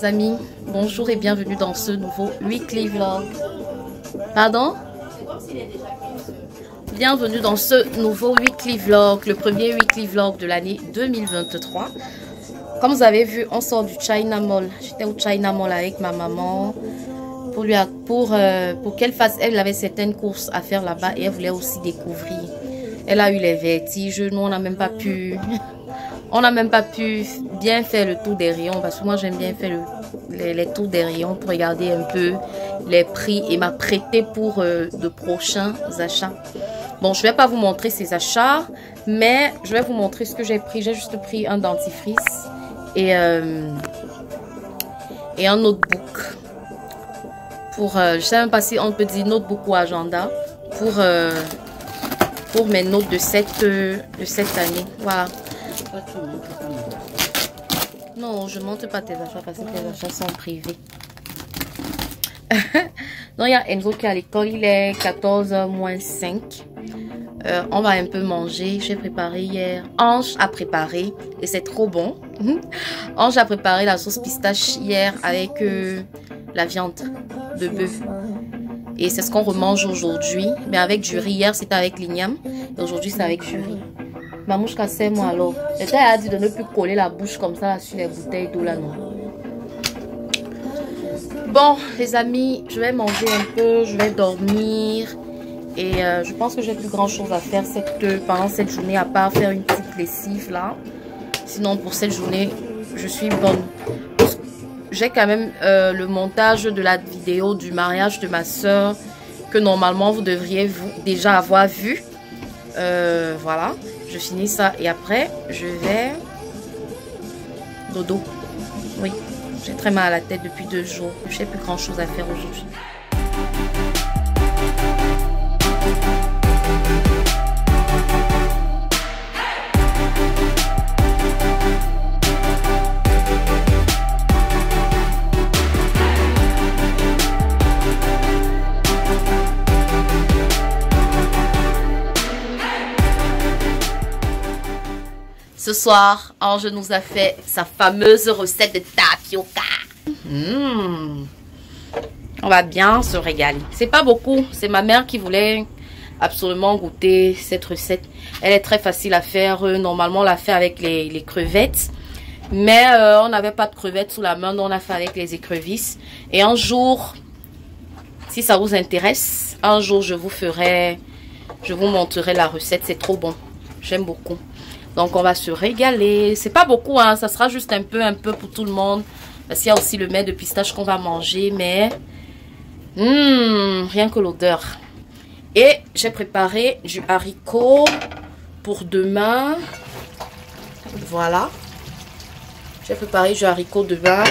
Les amis, bonjour et bienvenue dans ce nouveau weekly vlog. Pardon? Bienvenue dans ce nouveau weekly vlog, le premier weekly vlog de l'année 2023. Comme vous avez vu, on sort du China Mall. J'étais au China Mall avec ma maman pour qu'elle fasse, elle avait certaines courses à faire là-bas et elle voulait aussi découvrir. Elle a eu les vertiges, nous on n'a même pas pu... On n'a même pas pu bien faire le tour des rayons parce que moi j'aime bien faire les tours des rayons pour regarder un peu les prix et m'apprêter pour de prochains achats. Bon, je ne vais pas vous montrer ces achats, mais je vais vous montrer ce que j'ai pris. J'ai juste pris un dentifrice et un notebook. Je ne sais même pas si on peut dire notebook ou agenda pour mes notes de cette année. Voilà. Non, je ne montre pas tes achats parce que tes achats sont privés. Donc, il y a Enzo qui est à l'école, il est 14h-5. On va un peu manger. J'ai préparé hier. Ange a préparé et c'est trop bon. Ange a préparé la sauce pistache hier avec la viande de bœuf. Et c'est ce qu'on remange aujourd'hui. Mais avec du riz. Hier, c'était avec l'igname. Et aujourd'hui, c'est avec du riz. Mamouche cassez-moi alors. Elle a dit de ne plus coller la bouche comme ça sur les bouteilles d'eau là, non. Bon, les amis, je vais manger un peu, je vais dormir. Et je pense que j'ai plus grand chose à faire pendant cette journée, à part faire une petite lessive là. Sinon, pour cette journée, je suis bonne. J'ai quand même le montage de la vidéo du mariage de ma soeur que normalement vous devriez déjà avoir vu. Voilà. Je finis ça et après, je vais dodo. Oui, j'ai très mal à la tête depuis 2 jours. Je n'ai plus grand chose à faire aujourd'hui. Ce soir, Ange nous a fait sa fameuse recette de tapioca. On va bien se régaler. C'est pas beaucoup. C'est ma mère qui voulait absolument goûter cette recette. Elle est très facile à faire. Normalement, on l'a fait avec les crevettes. Mais on n'avait pas de crevettes sous la main. Donc on a fait avec les écrevisses. Et un jour, si ça vous intéresse, un jour, je vous montrerai la recette. C'est trop bon. J'aime beaucoup. Donc, on va se régaler. C'est pas beaucoup, hein. Ça sera juste un peu pour tout le monde. Parce qu'il y a aussi le mets de pistache qu'on va manger. Mais, rien que l'odeur. Et j'ai préparé du haricot pour demain. Voilà. J'ai préparé du haricot demain.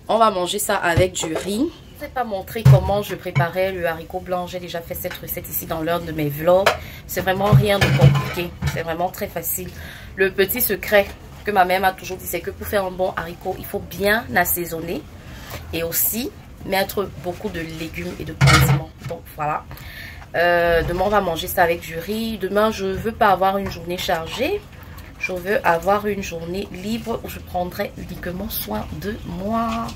On va manger ça avec du riz. Je ne vais pas montrer comment je préparais le haricot blanc. J'ai déjà fait cette recette ici dans l'un de mes vlogs. C'est vraiment rien de compliqué. C'est vraiment très facile. Le petit secret que ma mère m'a toujours dit, c'est que pour faire un bon haricot, il faut bien assaisonner. Et aussi mettre beaucoup de légumes et de condiments. Donc voilà. Demain, on va manger ça avec du riz. Demain, je ne veux pas avoir une journée chargée. Je veux avoir une journée libre où je prendrai uniquement soin de moi.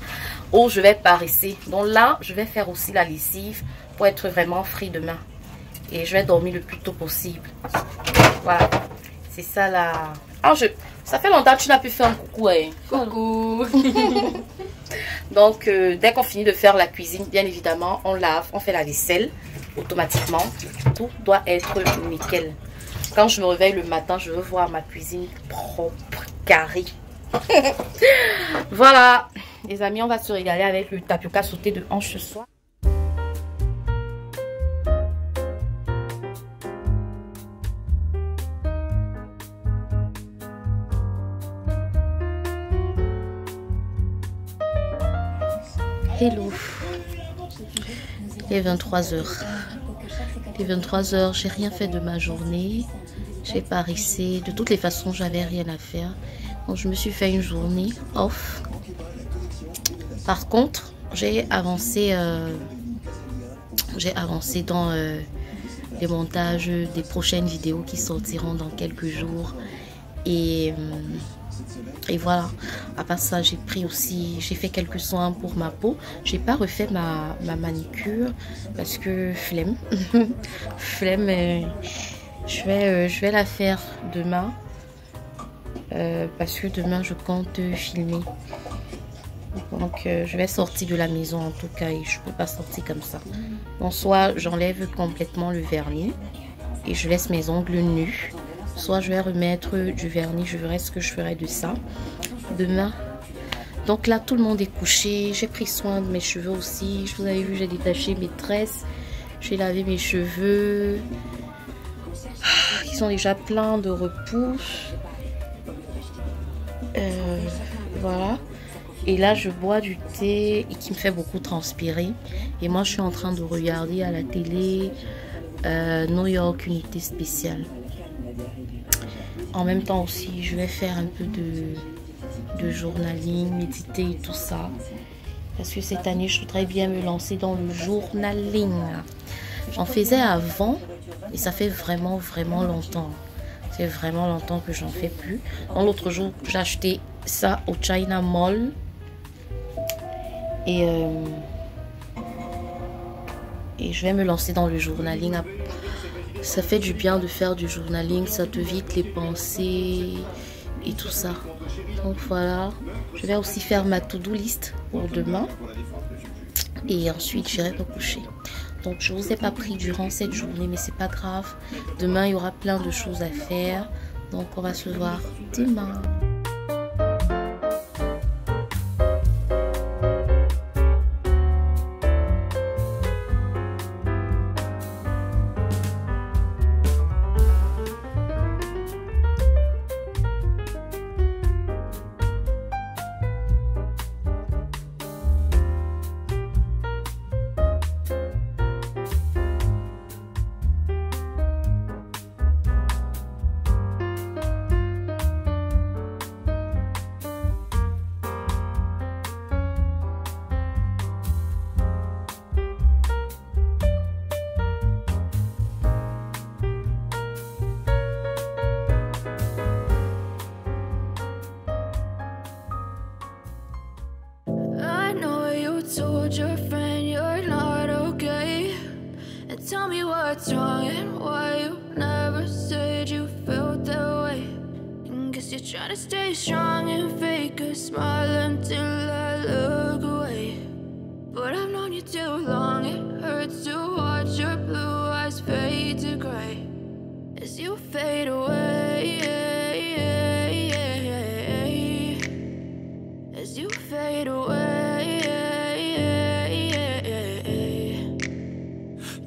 Où je vais paresser. Donc là, je vais faire aussi la lessive pour être vraiment free demain. Et je vais dormir le plus tôt possible. Voilà. C'est ça là. Ah, ça fait longtemps que tu n'as pu faire un coucou. Hein. Coucou. Donc, dès qu'on finit de faire la cuisine, bien évidemment, on lave, on fait la vaisselle automatiquement. Tout doit être nickel. Quand je me réveille le matin, je veux voir ma cuisine propre, carrée. Voilà. Les amis, on va se régaler avec le tapioca sauté de hanche ce soir. Hello. Il est 23h. Il est 23h, j'ai rien fait de ma journée. J'ai paressé. De toutes les façons, j'avais rien à faire. Donc je me suis fait une journée off. Par contre, j'ai avancé dans les montages des prochaines vidéos qui sortiront dans quelques jours. Et Et voilà, à part ça, j'ai fait quelques soins pour ma peau. J'ai pas refait ma manicure parce que flemme. Flemme, je vais la faire demain. Parce que demain, je compte filmer. Donc, je vais sortir de la maison en tout cas et je peux pas sortir comme ça. Donc, soit j'enlève complètement le vernis et je laisse mes ongles nus. Soit je vais remettre du vernis, je verrai ce que je ferai de ça demain. Donc là, tout le monde est couché. J'ai pris soin de mes cheveux aussi. Je vous avais vu, j'ai détaché mes tresses. J'ai lavé mes cheveux. Ils sont déjà pleins de repousses. Voilà. Et là, je bois du thé qui me fait beaucoup transpirer. Et moi, je suis en train de regarder à la télé New York Unité Spéciale. En même temps aussi, je vais faire un peu de journaling, méditer et tout ça. Parce que cette année, je voudrais bien me lancer dans le journaling. J'en faisais avant et ça fait vraiment longtemps. C'est vraiment longtemps que j'en fais plus. L'autre jour, j'ai acheté ça au China Mall. Et je vais me lancer dans le journaling. Ça fait du bien de faire du journaling. Ça te vide les pensées et tout ça. Donc voilà. Je vais aussi faire ma to-do list pour demain. Et ensuite, j'irai me coucher. Donc je ne vous ai pas pris durant cette journée, mais c'est pas grave. Demain, il y aura plein de choses à faire. Donc on va se voir demain. Told your friend you're not okay, and tell me what's wrong and why you never said you felt that way. And guess you're trying to stay strong and fake a smile until I look away. But I've known you too long, it hurts to watch your blue eyes fade to gray as you fade away, as you fade away.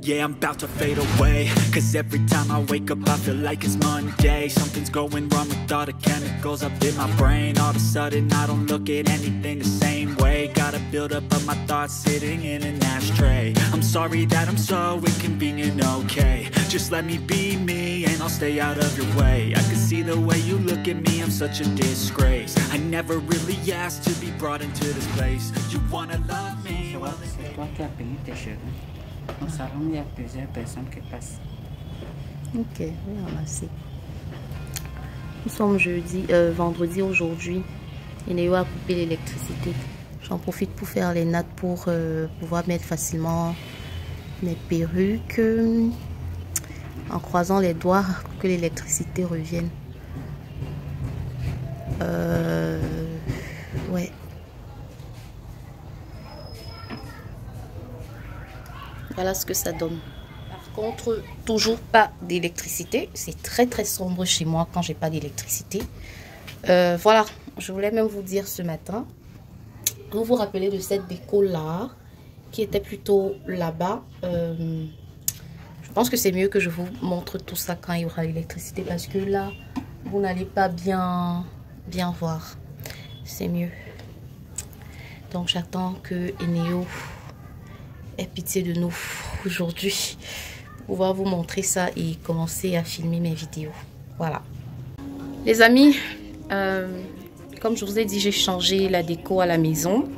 Yeah, I'm about to fade away, cause every time I wake up I feel like it's Monday. Something's going wrong with all the chemicals up in my brain. All of a sudden I don't look at anything the same way. Got a build up of my thoughts sitting in an ashtray. I'm sorry that I'm so inconvenient, okay. Just let me be me and I'll stay out of your way. I can see the way you look at me, I'm such a disgrace. I never really asked to be brought into this place. You wanna love me? C'est toi qui as payé tes cheveux. Au salon, il y a plusieurs personnes qui passent. Ok, oui, merci. Nous sommes vendredi aujourd'hui. Et Néo a coupé l'électricité. J'en profite pour faire les nattes pour pouvoir mettre facilement mes perruques. En croisant les doigts pour que l'électricité revienne. Ouais. Voilà ce que ça donne. Par contre, toujours pas d'électricité. C'est très sombre chez moi quand j'ai pas d'électricité. Voilà, je voulais même vous dire ce matin. Vous vous rappelez de cette déco là, qui était plutôt là-bas. Je pense que c'est mieux que je vous montre tout ça quand il y aura l'électricité, parce que là, vous n'allez pas bien voir. C'est mieux. Donc j'attends que Eneo ait pitié de nous aujourd'hui pour pouvoir vous montrer ça et commencer à filmer mes vidéos. Voilà. Les amis, comme je vous ai dit, j'ai changé la déco à la maison.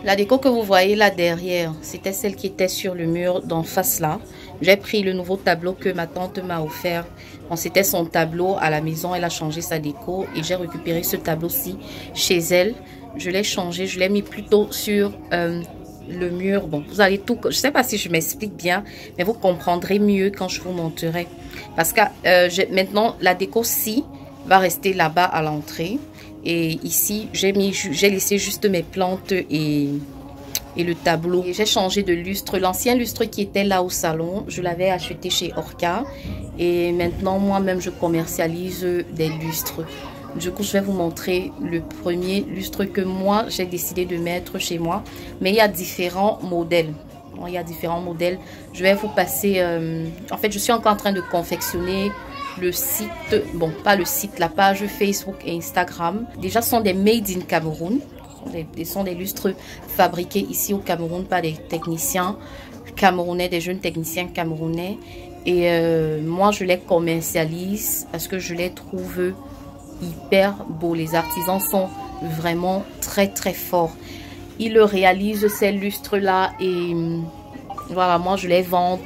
La déco que vous voyez là derrière, c'était celle qui était sur le mur d'en face là. J'ai pris le nouveau tableau que ma tante m'a offert. Bon, c'était son tableau à la maison, elle a changé sa déco et j'ai récupéré ce tableau-ci chez elle. Je l'ai changé, je l'ai mis plutôt sur le mur. Bon, vous allez tout... Je ne sais pas si je m'explique bien, mais vous comprendrez mieux quand je vous montrerai. Parce que maintenant, la déco-ci va rester là-bas à l'entrée. Et ici, j'ai laissé juste mes plantes et le tableau. J'ai changé de lustre. L'ancien lustre qui était là au salon, je l'avais acheté chez Orca. Et maintenant, moi-même, je commercialise des lustres. Du coup, je vais vous montrer le premier lustre que moi, j'ai décidé de mettre chez moi. Mais il y a différents modèles. Il y a différents modèles. Je vais vous passer... en fait, je suis encore en train de confectionner le site. Bon, pas le site, la page Facebook et Instagram. Déjà, ce sont des made in Cameroun. Ce sont des lustres fabriqués ici au Cameroun par des techniciens camerounais, des jeunes techniciens camerounais. Et moi, je les commercialise parce que je les trouve hyper beaux. Les artisans sont vraiment très très forts. Ils réalisent ces lustres-là et voilà, moi, je les vends.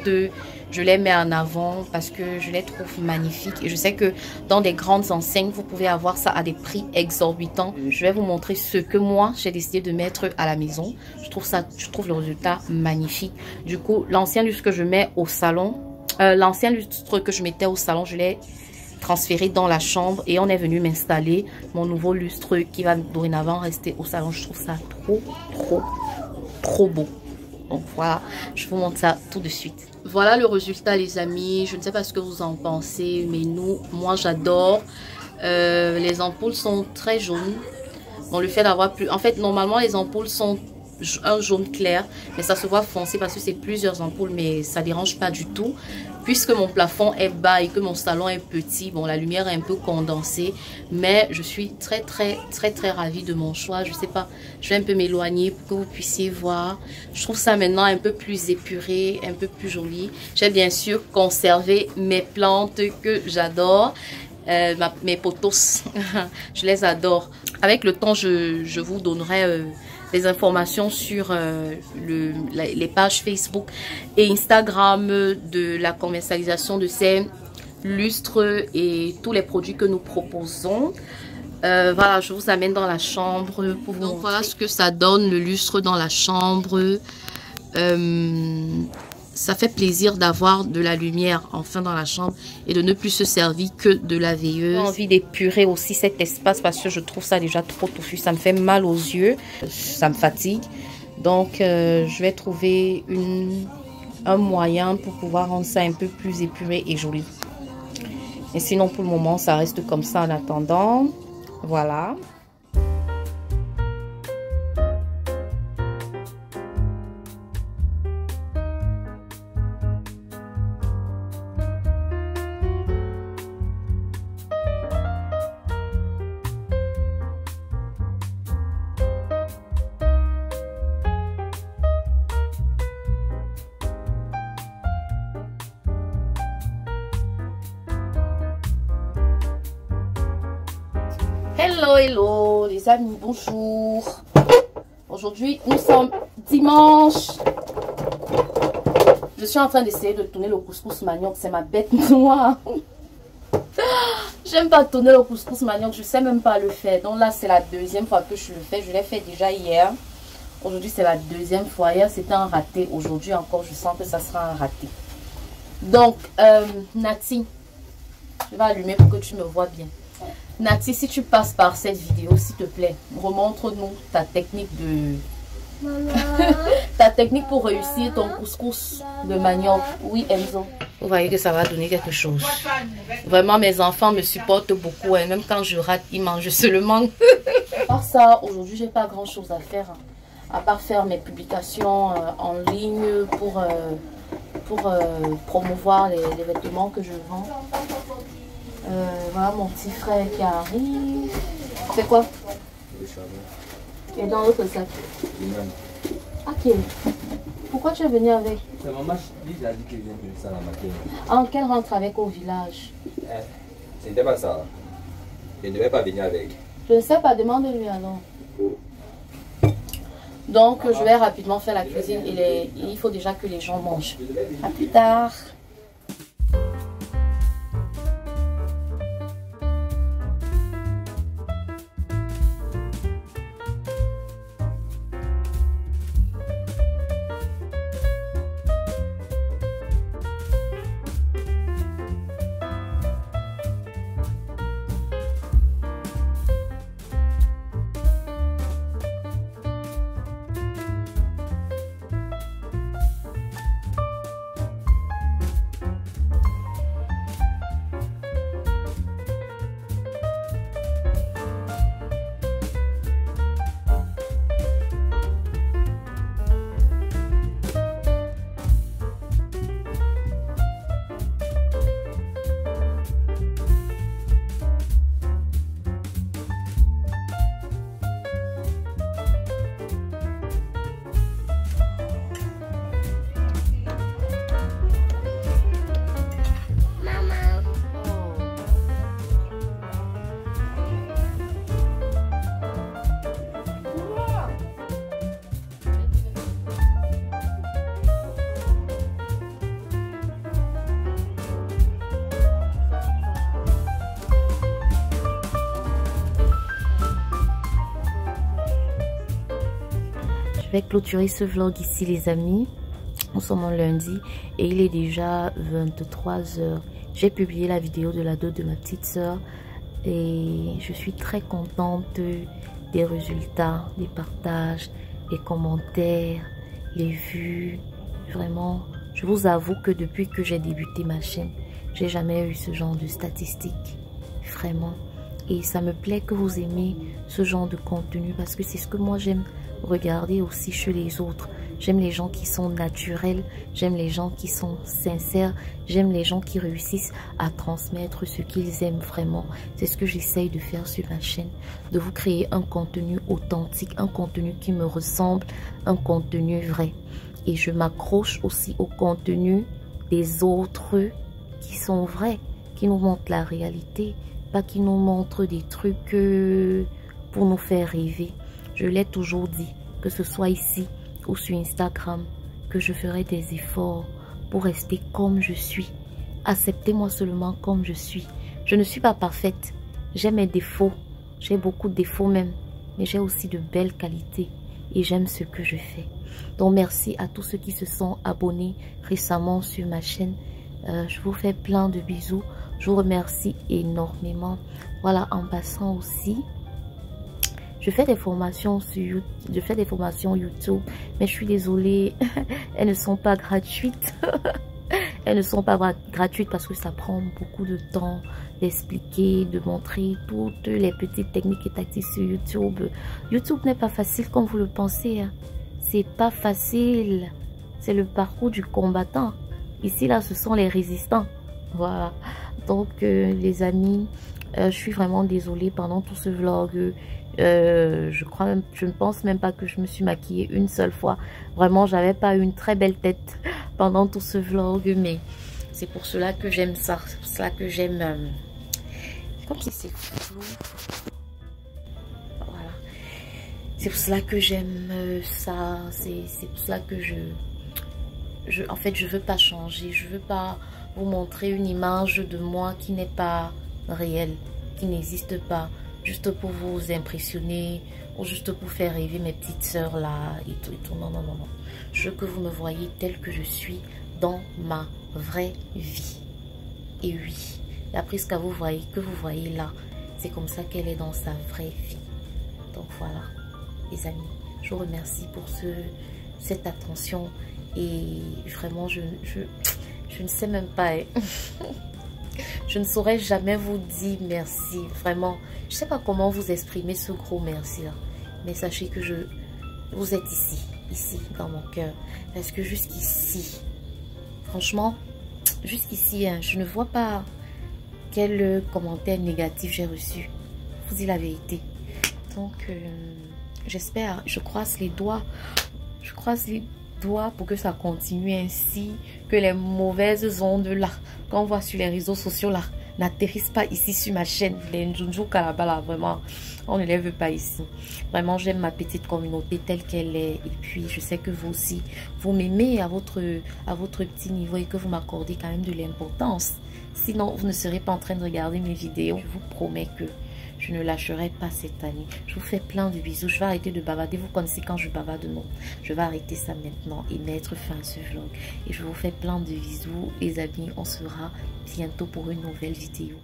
Je les mets en avant parce que je les trouve magnifiques. Et je sais que dans des grandes enseignes, vous pouvez avoir ça à des prix exorbitants. Je vais vous montrer ce que moi, j'ai décidé de mettre à la maison. Je trouve le résultat magnifique. Du coup, l'ancien lustre que je mets au salon, l'ancien lustre que je mettais au salon, je l'ai transféré dans la chambre. Et on est venu m'installer mon nouveau lustre qui va dorénavant rester au salon. Je trouve ça trop beau. Donc voilà, je vous montre ça tout de suite. Voilà le résultat les amis. Je ne sais pas ce que vous en pensez, mais moi j'adore. Les ampoules sont très jaunes. Bon, le fait d'avoir plus... En fait, normalement les ampoules sont un jaune clair, mais ça se voit foncé parce que c'est plusieurs ampoules, mais ça dérange pas du tout. Puisque mon plafond est bas et que mon salon est petit, bon, la lumière est un peu condensée, mais je suis très ravie de mon choix. Je sais pas, je vais un peu m'éloigner pour que vous puissiez voir. Je trouve ça maintenant un peu plus épuré, un peu plus joli. J'ai bien sûr conservé mes plantes que j'adore, mes pothos, je les adore. Avec le temps, je vous donnerai des informations sur les pages Facebook et Instagram de la commercialisation de ces lustres et tous les produits que nous proposons. Voilà, je vous amène dans la chambre pour vous montrer. Voilà ce que ça donne, le lustre dans la chambre. Ça fait plaisir d'avoir de la lumière enfin dans la chambre et de ne plus se servir que de la veilleuse. J'ai envie d'épurer aussi cet espace parce que je trouve ça déjà trop touffu. Ça me fait mal aux yeux, ça me fatigue. Donc, je vais trouver un moyen pour pouvoir rendre ça un peu plus épuré et joli. Et sinon, pour le moment, ça reste comme ça en attendant. Voilà. Hello les amis, bonjour. Aujourd'hui nous sommes dimanche. Je suis en train d'essayer de tourner le couscous manioc, c'est ma bête noire. J'aime pas tourner le couscous manioc, je sais même pas le faire. Donc là c'est la deuxième fois que je le fais, je l'ai fait déjà hier. Aujourd'hui c'est la deuxième fois, hier c'était un raté, aujourd'hui encore je sens que ça sera un raté. Donc Nati, je vais allumer pour que tu me vois bien. Nati, si tu passes par cette vidéo, s'il te plaît, remontre-nous ta technique de... ta technique pour réussir ton couscous de manioc. Oui, Enzo. Vous voyez que ça va donner quelque chose. Vraiment, mes enfants me supportent beaucoup. Et même quand je rate, ils mangent seulement. À part ça, aujourd'hui, j'ai pas grand-chose à faire. À part faire mes publications en ligne pour promouvoir les vêtements que je vends. Voilà mon petit frère qui arrive. C'est quoi? Et dans l'autre sac. Ok. Pourquoi tu es venu avec? C'est maman qui a dit qu'elle vient de ça la matinée. Ah, qu'elle rentre avec au village. C'était pas ça. Je ne devais pas venir avec. Je ne sais pas, demande-lui alors. Donc, je vais rapidement faire la cuisine et il faut déjà que les gens mangent. À plus tard. Je vais clôturer ce vlog ici les amis. Nous sommes en lundi et il est déjà 23 h. J'ai publié la vidéo de la dot de ma petite soeur et je suis très contente des résultats, des partages, des commentaires, les vues. Vraiment, je vous avoue que depuis que j'ai débuté ma chaîne, j'ai jamais eu ce genre de statistiques. Vraiment. Et ça me plaît que vous aimez ce genre de contenu parce que c'est ce que moi j'aime regarder aussi chez les autres. J'aime les gens qui sont naturels, j'aime les gens qui sont sincères, j'aime les gens qui réussissent à transmettre ce qu'ils aiment vraiment. C'est ce que j'essaye de faire sur ma chaîne, de vous créer un contenu authentique, un contenu qui me ressemble, un contenu vrai. Et je m'accroche aussi au contenu des autres qui sont vrais, qui nous montrent la réalité, pas qui nous montrent des trucs pour nous faire rêver. Je l'ai toujours dit, que ce soit ici ou sur Instagram, que je ferai des efforts pour rester comme je suis. Acceptez-moi seulement comme je suis. Je ne suis pas parfaite. J'ai mes défauts. J'ai beaucoup de défauts même. Mais j'ai aussi de belles qualités. Et j'aime ce que je fais. Donc merci à tous ceux qui se sont abonnés récemment sur ma chaîne. Je vous fais plein de bisous. Je vous remercie énormément. Voilà, en passant aussi, je fais des formations sur YouTube, mais je suis désolée, elles ne sont pas gratuites. Elles ne sont pas gratuites parce que ça prend beaucoup de temps d'expliquer, de montrer toutes les petites techniques et tactiques sur YouTube. YouTube n'est pas facile comme vous le pensez. Hein. C'est pas facile. C'est le parcours du combattant. Ici, là, ce sont les résistants. Voilà. Donc, les amis, je suis vraiment désolée pendant tout ce vlog. Je ne pense même pas que je me suis maquillée une seule fois. Vraiment, j'avais pas une très belle tête pendant tout ce vlog, mais c'est pour cela que j'aime ça. C'est pour cela que j'aime. Comme si c'est flou. Voilà. C'est pour cela que j'aime ça. C'est pour cela que en fait, je veux pas changer. Je veux pas vous montrer une image de moi qui n'est pas réelle, qui n'existe pas. Juste pour vous impressionner, ou juste pour faire rêver mes petites sœurs là, et tout, et tout. Non, non, non, non. Je veux que vous me voyez telle que je suis dans ma vraie vie. Et oui, la prise que vous voyez là, c'est comme ça qu'elle est dans sa vraie vie. Donc voilà, les amis, je vous remercie pour cette attention. Et vraiment, je ne sais même pas. Je ne saurais jamais vous dire merci. Vraiment, je ne sais pas comment vous exprimer ce gros merci là. Mais sachez que vous êtes ici dans mon cœur. Parce que jusqu'ici, franchement, jusqu'ici, hein, je ne vois pas quel commentaire négatif j'ai reçu. Je vous dis la vérité. Donc, j'espère, je croise les doigts. Je croise doigts pour que ça continue ainsi, que les mauvaises ondes là, qu'on voit sur les réseaux sociaux là, n'atterrissent pas ici sur ma chaîne. Les Njunju Kalaba là, vraiment, on ne les veut pas ici. Vraiment, j'aime ma petite communauté telle qu'elle est. Et puis, je sais que vous aussi, vous m'aimez à votre petit niveau et que vous m'accordez quand même de l'importance. Sinon, vous ne serez pas en train de regarder mes vidéos. Je vous promets que je ne lâcherai pas cette année. Je vous fais plein de bisous. Je vais arrêter de bavarder. Vous connaissez quand je bavarde, non. Je vais arrêter ça maintenant et mettre fin à ce vlog. Et je vous fais plein de bisous. Les amis, on se verra bientôt pour une nouvelle vidéo.